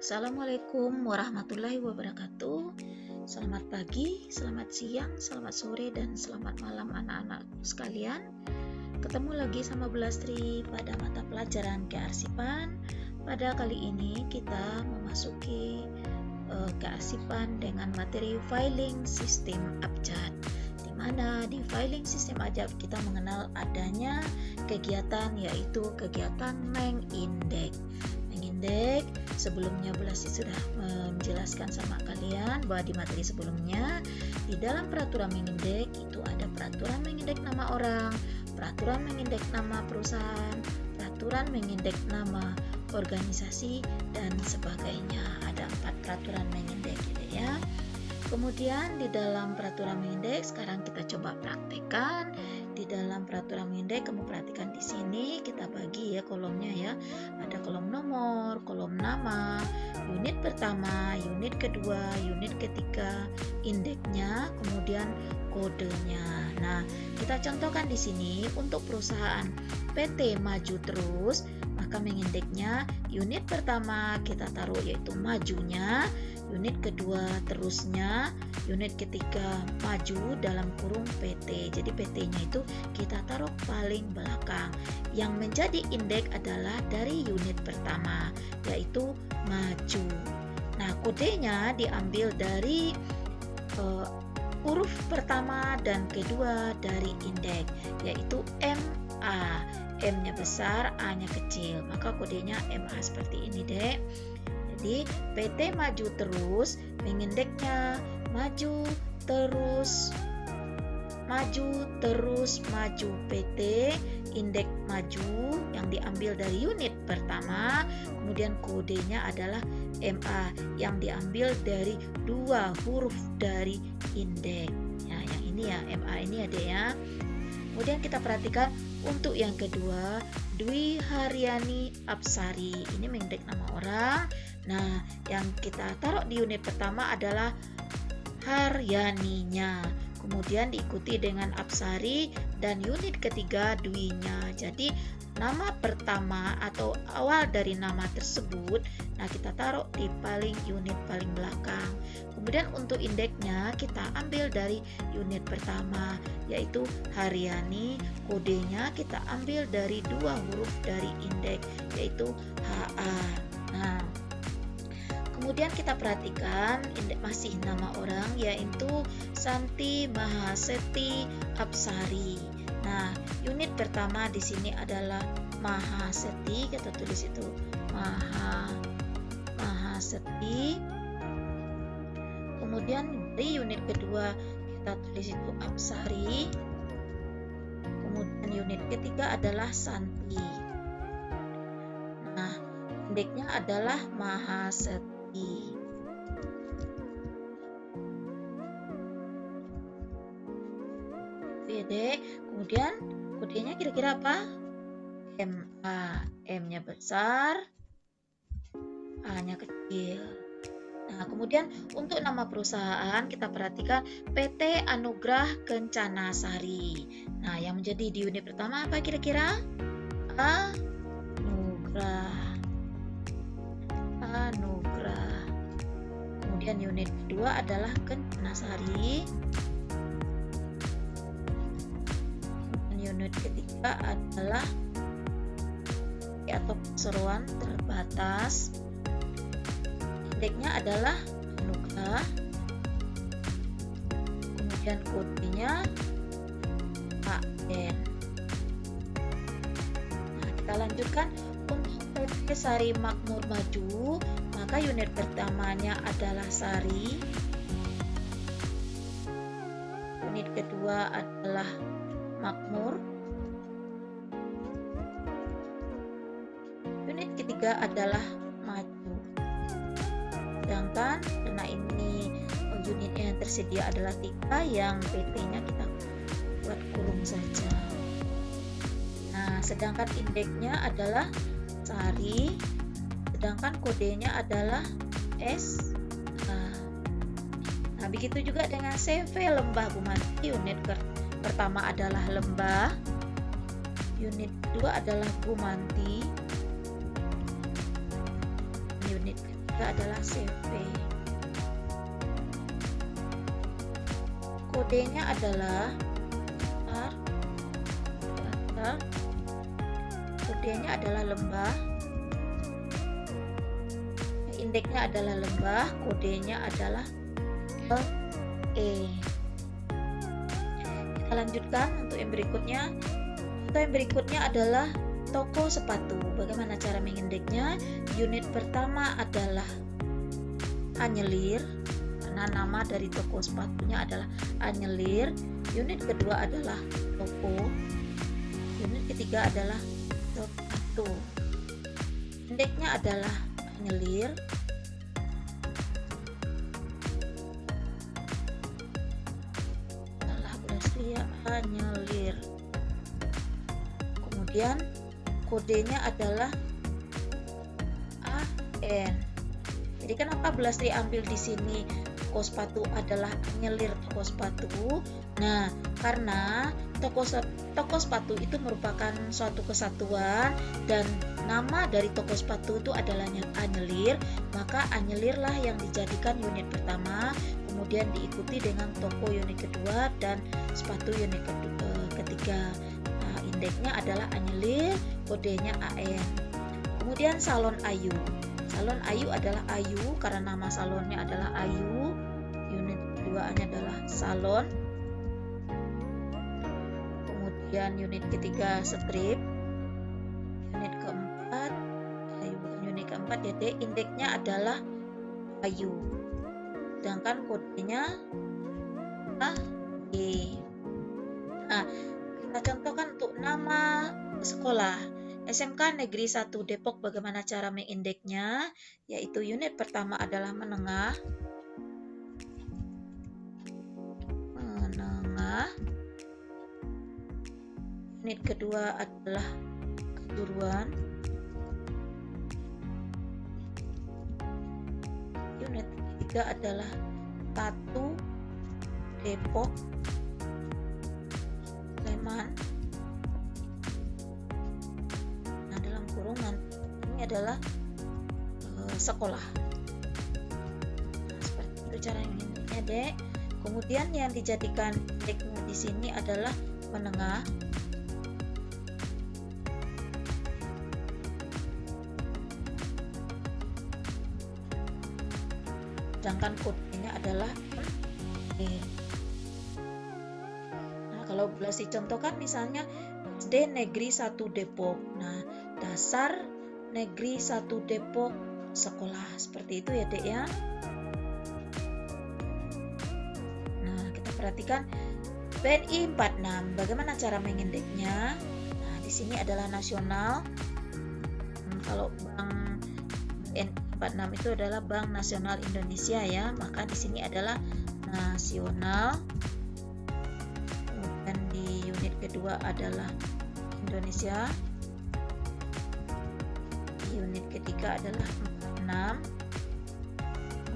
Assalamualaikum warahmatullahi wabarakatuh. Selamat pagi, selamat siang, selamat sore, dan selamat malam anak-anak sekalian. Ketemu lagi sama Bu Lastri pada mata pelajaran kearsipan. Pada kali ini kita memasuki kearsipan dengan materi filing sistem abjad, di mana di filing sistem abjad kita mengenal adanya kegiatan, yaitu kegiatan mengindeks. Sebelumnya Bu Lastri sudah menjelaskan sama kalian bahwa di materi sebelumnya di dalam peraturan mengindeks itu ada peraturan mengindeks nama orang, peraturan mengindeks nama perusahaan, peraturan mengindeks nama organisasi, dan sebagainya. Ada 4 peraturan mengindeks gitu ya. Kemudian di dalam peraturan mengindeks sekarang kita coba praktekkan. Di dalam peraturan mengindeks kamu perhatikan di sini kita bagi ya kolomnya ya. Ada kolom nomor, kolom nama, unit pertama, unit kedua, unit ketiga, indeksnya, kemudian kodenya. Nah, kita contohkan di sini untuk perusahaan PT Maju Terus, maka mengindeksnya unit pertama kita taruh yaitu majunya, unit kedua terusnya, unit ketiga maju dalam kurung PT. Jadi PT-nya itu kita taruh paling belakang. Yang menjadi indeks adalah dari unit pertama, yaitu maju. Nah, kodenya diambil dari huruf pertama dan kedua dari indeks, yaitu MA. M-nya besar, A-nya kecil, maka kodenya MA seperti ini, Dek. Jadi PT Maju Terus mengindeksnya maju terus maju PT, indeks maju yang diambil dari unit pertama, kemudian kodenya adalah MA yang diambil dari 2 huruf dari indeks. Nah, yang ini ya, MA ini ada ya. Kemudian kita perhatikan untuk yang kedua, Dwi Haryani Apsari. Ini mengindeks nama orang. Nah, yang kita taruh di unit pertama adalah Haryaninya. Kemudian diikuti dengan Apsari dan unit ketiga Dwi-nya. Jadi nama pertama atau awal dari nama tersebut, nah kita taruh di unit paling belakang. Kemudian untuk indeksnya kita ambil dari unit pertama, yaitu Haryani. Kodenya kita ambil dari 2 huruf dari indeks, yaitu HA. Nah, kemudian kita perhatikan indeks masih nama orang, yaitu Santi Mahaseti Apsari. Nah, unit pertama di sini adalah Mahaseti, kita tulis itu Mahaseti. Kemudian di unit kedua kita tulis itu Apsari. Kemudian unit ketiga adalah Santi. Nah, indeksnya adalah Mahaseti. Dek. Kemudian kodenya kira-kira apa? MA. M-nya besar, A-nya kecil. Nah, kemudian untuk nama perusahaan kita perhatikan PT Anugrah Kencana Sari. Nah, yang menjadi di unit pertama apa kira-kira? Anugrah. Kemudian unit kedua adalah Kencana Sari. Unit ketiga adalah atau perseroan terbatas. Indeksnya adalah Anugrah. Kemudian kodenya AN. Nah, kita lanjutkan untuk PT Sari Makmur Maju, maka unit pertamanya adalah Sari. Unit kedua adalah Makmur. Unit ketiga adalah Maju. Sedangkan karena ini unitnya yang tersedia adalah 3, yang PT-nya kita buat kurung saja. Nah, sedangkan indeksnya adalah Sari, sedangkan kodenya adalah S. Nah, begitu juga dengan CV Lembah Bumanti. Unit pertama adalah Lembah, unit kedua adalah Bumanti, unit ketiga adalah CV. Kodenya adalah kodenya adalah lembah, indeksnya adalah lembah, kodenya adalah E. Kita lanjutkan untuk yang berikutnya. Untuk yang berikutnya adalah toko sepatu. Bagaimana cara mengindeksnya? Unit pertama adalah anyelir, karena nama dari toko sepatunya adalah anyelir. Unit kedua adalah toko. Unit ketiga adalah sepatu. Indeksnya adalah anyelir. Anyelir. Kemudian kodenya adalah AN. Jadi kenapa Blasri ambil di sini toko sepatu adalah anyelir toko sepatu? Nah, karena toko sepatu itu merupakan suatu kesatuan dan nama dari toko sepatu itu adalah anyelir, maka anyelirlah yang dijadikan unit pertama, kemudian diikuti dengan toko unit kedua dan sepatu unit ketiga. Nah, indeksnya adalah anyelir, kodenya AN. Kemudian salon Ayu. Salon Ayu adalah Ayu karena nama salonnya adalah Ayu. Unit keduanya adalah salon. Kemudian unit ketiga strip. Unit keempat unit keempat ya, indeksnya adalah Ayu. Sedangkan kodenya E. Nah, kita contohkan untuk nama sekolah. SMK Negeri 1 Depok, bagaimana cara mengindeksnya? Yaitu unit pertama adalah menengah. Unit kedua adalah kejuruan. Unit ketiga adalah 1 Depok, Sleman. Nah, dalam kurungan ini adalah sekolah. Nah, seperti itu cara indeksnya, Dek. Kemudian yang dijadikan indeksnya di sini adalah menengah. Sedangkan kodenya adalah E. Nah, kalau Blasri contohkan misalnya SD Negeri 1 Depok. Nah, dasar Negeri 1 Depok sekolah. Seperti itu ya, Dek ya. Nah, kita perhatikan BNI 46. Bagaimana cara mengindeksnya? Nah, di sini adalah nasional. Kalau Bank BNI 46 itu adalah Bank Nasional Indonesia ya, maka di sini adalah nasional. Kemudian di unit kedua adalah Indonesia. Di unit ketiga adalah 46.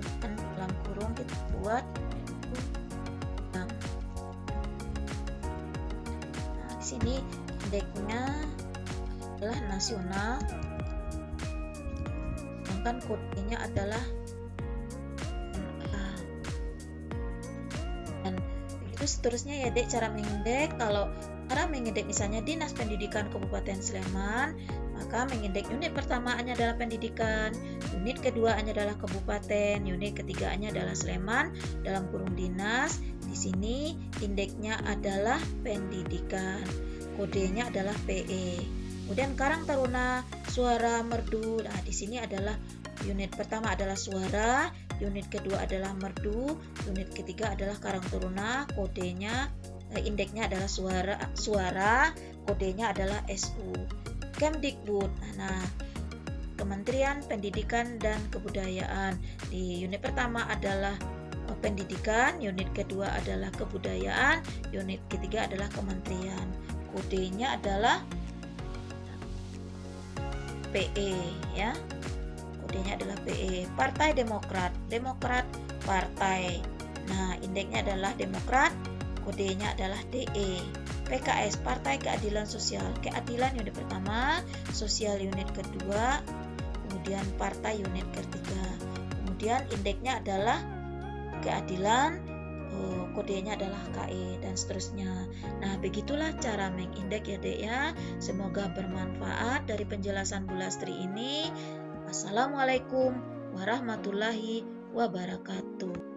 Kemudian dalam kurung kita buat bank. Nah, di sini indeksnya adalah nasional. Sedangkan kodenya adalah NA. Dan itu seterusnya ya, Dek, cara mengindeks. Kalau cara mengindeks misalnya Dinas Pendidikan Kabupaten Sleman, maka mengindeks unit pertamaannya adalah pendidikan, unit keduaannya adalah kabupaten, unit ketiganya adalah Sleman dalam kurung dinas. Di sini indeksnya adalah pendidikan, kodenya adalah PE. Kemudian Karang Taruna Suara Merdu. Nah, di sini adalah unit pertama adalah suara, unit kedua adalah merdu, unit ketiga adalah Karang Taruna, kodenya indeksnya adalah suara, kodenya adalah SU. Kemdikbud. Nah, Kementerian Pendidikan dan Kebudayaan. Di unit pertama adalah pendidikan, unit kedua adalah kebudayaan, unit ketiga adalah kementerian. Kodenya adalah PE ya. Kodenya adalah PE. Partai Demokrat. Demokrat partai. Nah, indeksnya adalah Demokrat, kodenya adalah DE. PKS Partai Keadilan Sosial. Keadilan unit pertama, sosial unit kedua. kemudian partai unit ketiga. Kemudian indeksnya adalah keadilan, kodenya adalah KE, dan seterusnya. Nah, begitulah cara mengindeks ya Dek ya. Semoga bermanfaat dari penjelasan Bu Lastri ini. Assalamualaikum warahmatullahi wabarakatuh.